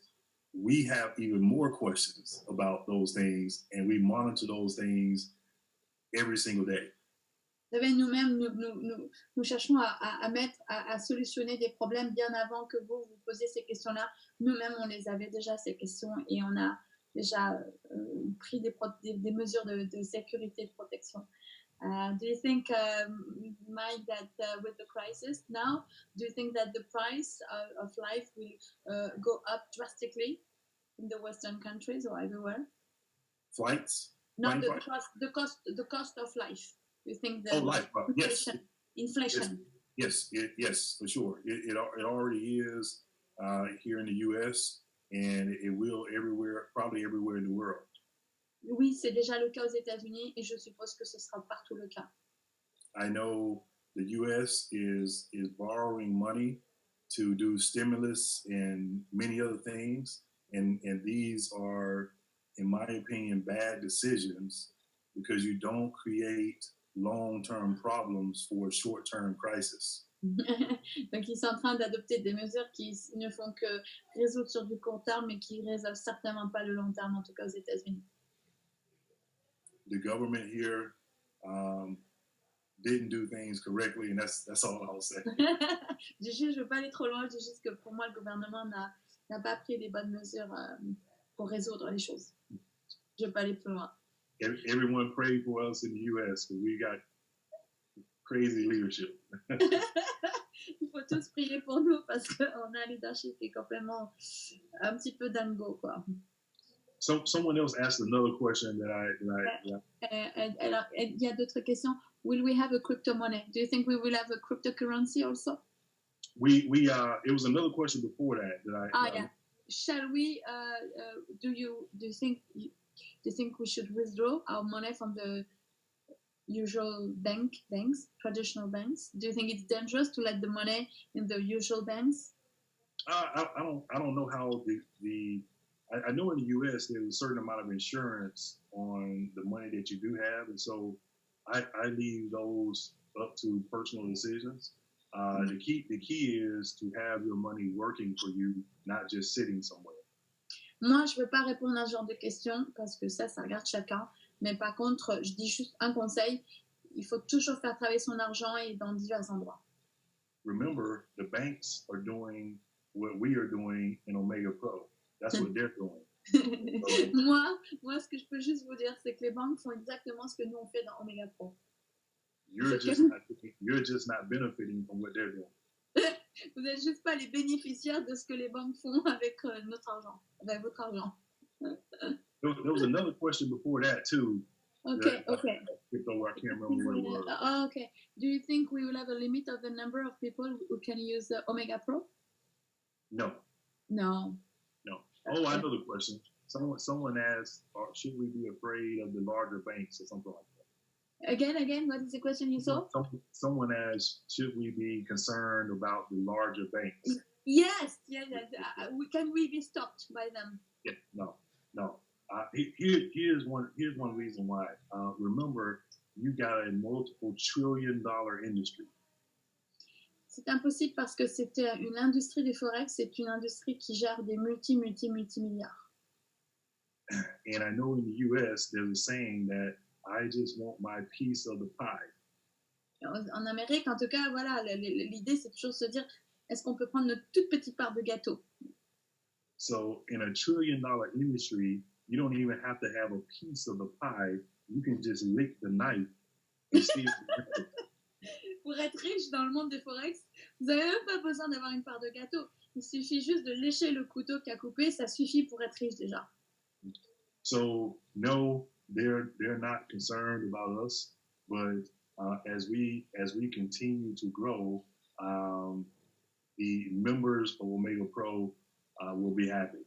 we have even more questions about those things, and we monitor those things every single day. Vous savez, nous-mêmes, nous cherchons à solutionner des problèmes bien avant que vous posiez ces questions-là. Nous-mêmes, on les avait déjà, ces questions, et on a déjà pris des mesures de sécurité et de protection. Do you think, Mike, that with the crisis now, do you think that the price of life will go up drastically in the Western countries or everywhere? Flights? No, Plane the flights? cost of life. Do you think the Life. Yes. inflation? Yes, for sure. It already is here in the U.S. and it will everywhere, probably everywhere in the world. Oui, c'est déjà le cas aux États-Unis et je suppose que ce sera partout le cas. I know the U.S. is borrowing money to do stimulus and many other things, and these are, in my opinion, bad decisions because you don't create long-term problems for a short-term crisis. Donc, ils sont en train d'adopter des mesures qui ne font que résoudre sur du court terme, mais qui ne résolvent certainement pas le long terme, en tout cas aux États-Unis. The government here didn't do things correctly, and that's all I'll say. Je ne veux pas aller trop loin, je dis juste que pour moi, le gouvernement n'a pas pris les bonnes mesures pour résoudre les choses. Je ne veux pas aller plus loin. Everyone pray for us in the U.S. because we got crazy leadership. Il faut tous prier pour nous parce qu'on a un leadership qui est complètement un petit peu dingo, quoi. So someone else asked another question that Alors, il y a d'autres questions. Will we have a crypto money? Do you think we will have a cryptocurrency also? It was another question before that yeah. Shall we? Do you think we should withdraw our money from the usual banks, traditional banks? Do you think it's dangerous to let the money in the usual banks? I don't know how I know in the U.S. there's a certain amount of insurance on the money that you do have, and so I leave those up to personal decisions. The key is to have your money working for you, not just sitting somewhere. Moi, je ne veux pas répondre à ce genre de questions parce que ça regarde chacun. Mais par contre, je dis juste un conseil, il faut toujours faire travailler son argent et dans divers endroits. Remember, the banks are doing what we are doing in Omega Pro. That's what they're doing. moi, ce que je peux juste vous dire, c'est que les banques font exactement ce que nous on fait dans Omega Pro. You're just not benefiting from what they're doing. Vous n'êtes juste pas les bénéficiaires de ce que les banques font avec notre argent, avec votre argent. There was another question before that too. Okay. I can't remember what it was. Okay. Do you think we will have a limit of the number of people who can use Omega Pro? No. Oh, I know the question. Someone asked, should we be afraid of the larger banks or something like that? Again, what is the question you saw? Someone asked, should we be concerned about the larger banks? Yes. Can we be stopped by them? Yeah, no. Here's one reason why. Remember, you got a multiple $trillion industry. C'est impossible parce que c'est une industrie du forex, c'est une industrie qui gère des multi-milliards. And I know in the U.S. there's a saying that I just want my piece of the pie. En Amérique, en tout cas, voilà, l'idée c'est toujours se dire, est-ce qu'on peut prendre notre toute petite part de gâteau? So in a $1 trillion industry, you don't even have to have a piece of the pie. You can just lick the knife and steal the Pour être riche dans le monde des forex, vous n'avez même pas besoin d'avoir une part de gâteau. Il suffit juste de lécher le couteau qui a coupé, ça suffit pour être riche déjà. So no, they're not concerned about us, but as we continue to grow, the members of Omega Pro will be happy.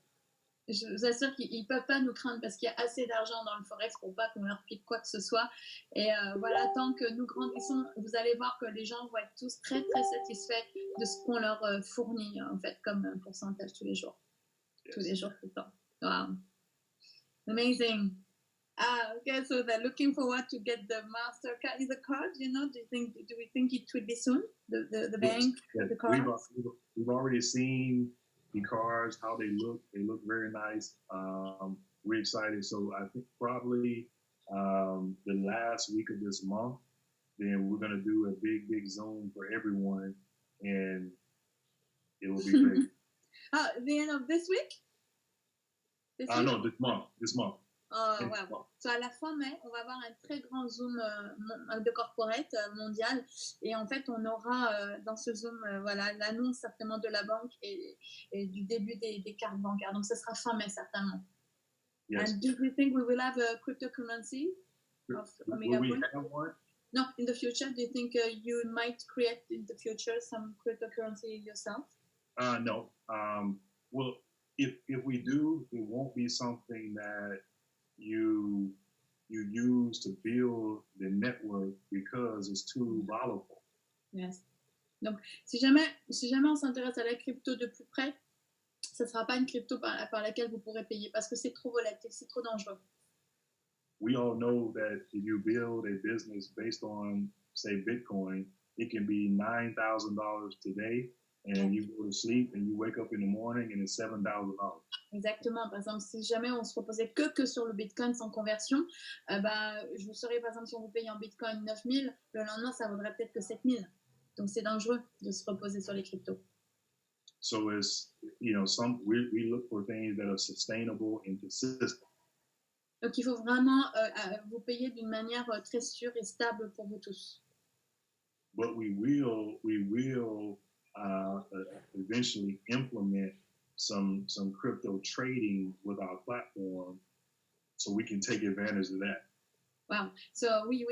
Je vous assure qu'ils ne peuvent pas nous craindre parce qu'il y a assez d'argent dans le forex pour pas qu'on leur pique quoi que ce soit. Et voilà, tant que nous grandissons, vous allez voir que les gens vont être tous très très satisfaits de ce qu'on leur fournit en fait comme pourcentage tous les jours. Yes. Tous les jours, tout le temps. Wow. Amazing. Okay, so they're looking forward to get the Mastercard. Is the card, do we think it will be soon? The bank, yes. The card? We've already seen the cards, how they look very nice. We're excited. So I think probably the last week of this month, then we're going to do a big Zoom for everyone, and it will be great. The end of this week? No, this month. Ouais, bon. So, à la fin mai, on va avoir un très grand Zoom de corporate mondial. Et en fait, on aura dans ce Zoom voilà, l'annonce certainement de la banque et du début des cartes bancaires. Donc, ce sera fin mai, certainement. Yes. And do you think we will have a cryptocurrency of Omega Will we Pro? have one? No, in the future. Do you think you might create in the future some cryptocurrency yourself? No. Well, if we do, it won't be something that you use to build the network because it's too volatile. Yes. Donc, si jamais on s'intéresse à la crypto de plus près, ce ne sera pas une crypto par laquelle vous pourrez payer parce que c'est trop volatile, c'est trop dangereux. We all know that if you build a business based on, say, Bitcoin, it can be $9,000 today, and you go to sleep and you wake up in the morning and it's $7,000. Exactement. Par exemple, si jamais on se reposait que sur le Bitcoin sans conversion, je vous saurais, par exemple, si on vous paye en Bitcoin 9 000, le lendemain, ça vaudrait peut-être que 7 000. Donc, c'est dangereux de se reposer sur les cryptos. So it's, we look for things that are sustainable and consistent. Donc, il faut vraiment vous payer d'une manière très sûre et stable pour vous tous. But we will eventually implement some crypto trading with our platform, so we can take advantage of that. Wow. So, oui,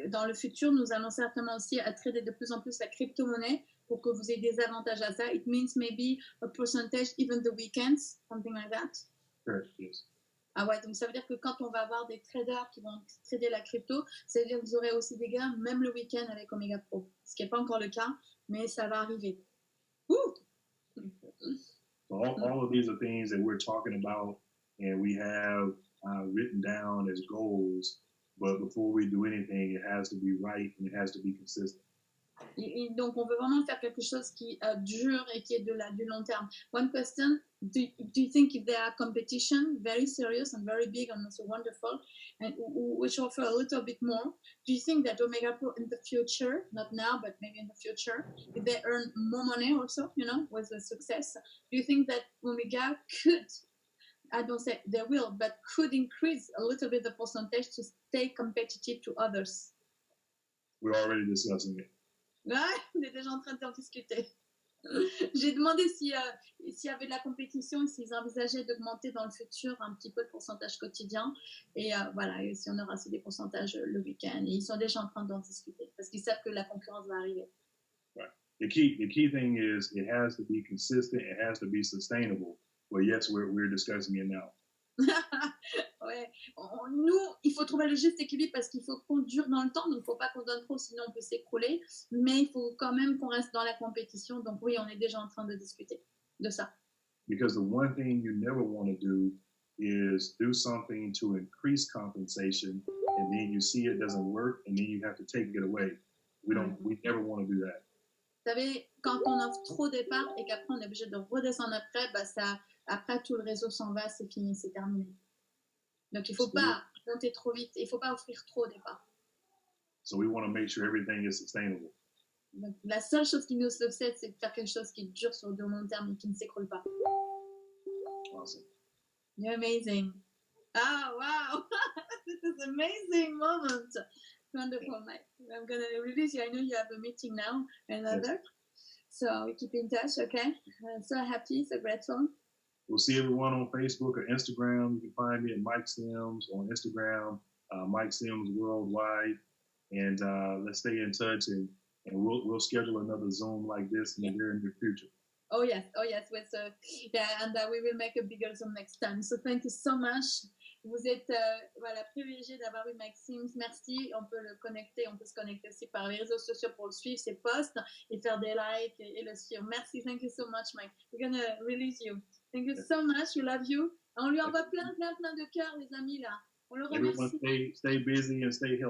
dans le futur, nous allons certainement aussi trader de plus en plus la crypto-monnaie pour que vous ayez des avantages à ça. It means maybe a percentage, even the weekends, something like that. Sure, yes. Ah ouais, donc ça veut dire que quand on va avoir des traders qui vont trader la crypto, ça veut dire que vous aurez aussi des gains, même le week-end avec Omega Pro. Ce qui n'est pas encore le cas, mais ça va arriver. Ouh! So all of these are things that we're talking about and we have written down as goals, but before we do anything, it has to be right and it has to be consistent. Et donc, on veut vraiment faire quelque chose qui dure et qui est du long terme. One question, do you think if there are competition, very serious and very big and also wonderful, and which offer a little bit more, do you think that Omega Pro in the future, not now, but maybe in the future, if they earn more money also, with the success, do you think that Omega could, I don't say they will, but could increase a little bit the percentage to stay competitive to others? We're already discussing it. Ouais, on est déjà en train d'en discuter. J'ai demandé s'il y avait de la compétition et s'ils envisageaient d'augmenter dans le futur un petit peu le pourcentage quotidien. Et voilà, et si on aura aussi des pourcentages le week-end. Et ils sont déjà en train d'en discuter parce qu'ils savent que la concurrence va arriver. Right. The key thing is it has to be consistent, it has to be sustainable. Well, yes, we're discussing it now. Ouais. Nous, il faut trouver le juste équilibre parce qu'il faut qu'on dure dans le temps, donc il ne faut pas qu'on donne trop, sinon on peut s'écrouler, mais il faut quand même qu'on reste dans la compétition, donc oui, on est déjà en train de discuter de ça. Because the one thing you never want to do is do something to increase compensation and then you see it doesn't work and then you have to take it away. We never want to do that. Vous savez, quand on offre trop au départ et qu'après on est obligé de redescendre après, après tout le réseau s'en va, c'est fini, c'est terminé. Donc il ne faut pas monter trop vite, il ne faut pas offrir trop au départ. So we want to make sure everything is sustainable. Donc, la seule chose qui nous obsède, c'est de faire quelque chose qui dure sur le long terme et qui ne s'écroule pas. Awesome. You're amazing. Ah, wow. This is an amazing moment. Wonderful, Mike. I'm going to release you. I know you have a meeting now, another. Yes. So we keep in touch, okay? I'm so happy, so grateful. We'll see everyone on Facebook or Instagram. You can find me at Mike Sims on Instagram, Mike Sims Worldwide. And let's stay in touch and we'll schedule another Zoom like this in the very near future. Oh yes. With, and we will make a bigger Zoom next time. So thank you so much. Vous êtes privilégié d'avoir eu Mike Sims. Merci. On peut se connecter aussi par les réseaux sociaux pour le suivre, ses posts et faire des likes et le suivre. Merci. Thank you so much, Mike. We're going to release you. Thank you so much. We love you. On lui envoie plein de cœurs, les amis, là. On le remercie. Everyone stay busy and stay healthy.